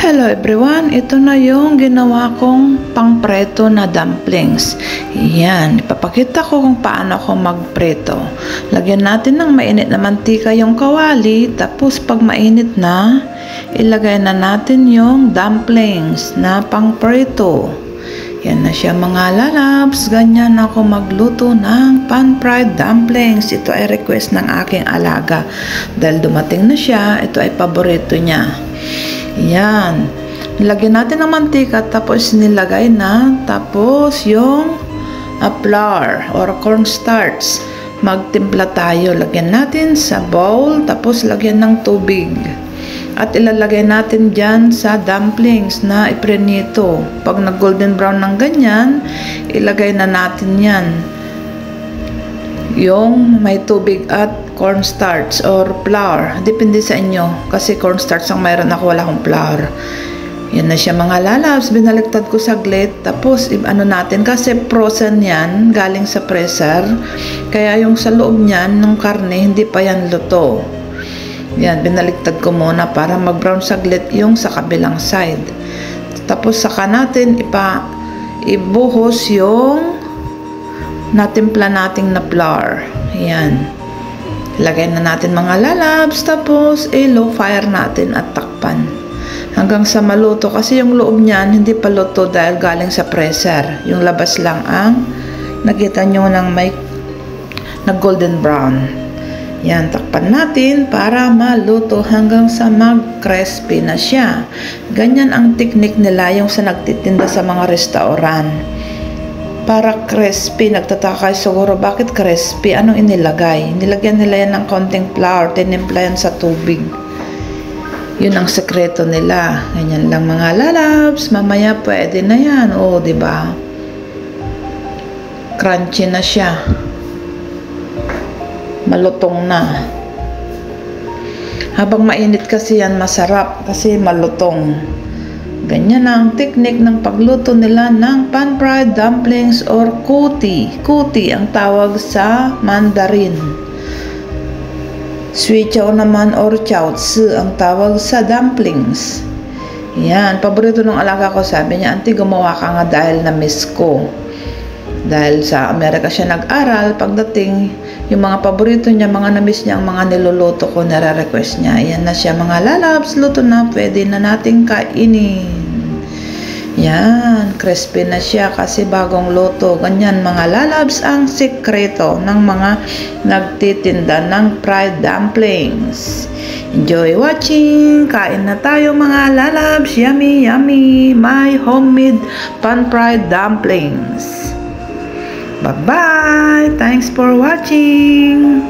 Hello everyone, ito na yung ginawa kong pangpreto na dumplings. Yan, ipapakita ko kung paano ako magpreto. Lagyan natin ng mainit na mantika yung kawali, tapos pag mainit na, ilagay na natin yung dumplings na pangpreto. Yan na siya mga lalabs, ganyan ako magluto ng pan-fried dumplings. Ito ay request ng aking alaga. Dahil dumating na siya, ito ay paborito niya. Yan. Lagyan natin ng mantika tapos nilagay na. Tapos yung flour or cornstarch. Magtimpla tayo. Lagyan natin sa bowl tapos lagyan ng tubig. At ilalagay natin dyan sa dumplings na iprenito. Pag nag golden brown ng ganyan, ilagay na natin yan. Yung may tubig at cornstarch or flour. Depende sa inyo. Kasi cornstarch ang mayroon ako, wala akong flour. Yan na siya mga lalabs. Binaliktad ko saglit. Tapos, ano natin. Kasi frozen yan. Galing sa freezer. Kaya yung sa loob niyan, ng karne, hindi pa yan luto. Yan, binaliktad ko muna para mag-brown saglit yung sa kabilang side. Tapos, saka natin ibuhos yung natimpla nating na flour. Yan. Lagay na natin mga lalabs. Tapos, low fire natin at takpan. Hanggang sa maluto. Kasi yung loob niyan, hindi pa luto dahil galing sa freezer. Yung labas lang ang nakita nyo ng may nag-golden brown. Yan, takpan natin para maluto hanggang sa mag-crispy na siya. Ganyan ang technique nila yung sa nagtitinda sa mga restaurant. Para crispy, nagtataka kayo siguro, bakit crispy? Anong inilagay? Nilagyan nila yan ng konting flour, tinimpla yan sa tubig. Yun ang sekreto nila. Ganyan lang mga lalabs. Mamaya pwede na yan. O, diba? Crunchy na siya. Malutong na. Habang mainit kasi yan, masarap kasi malutong. Ganyan ang technique ng pagluto nila ng pan-fried dumplings or kuti. Kuti ang tawag sa Mandarin. Sui chow naman or chow tzu ang tawag sa dumplings. Yan, paborito ng alaga ko. Sabi niya, auntie, gumawa ka nga dahil na-miss ko. Dahil sa Amerika siya nag-aral, pagdating, yung mga paborito niya, mga na-miss niya, ang mga niluluto ko, nare-request niya. Yan na siya mga lalabs, luto na, pwede na nating kainin. Yan, crispy na siya kasi bagong luto. Ganyan mga lalabs ang sekreto ng mga nagtitinda ng fried dumplings. Enjoy watching! Kain na tayo mga lalabs. Yummy, yummy! My homemade pan-fried dumplings. Bye-bye! Thanks for watching!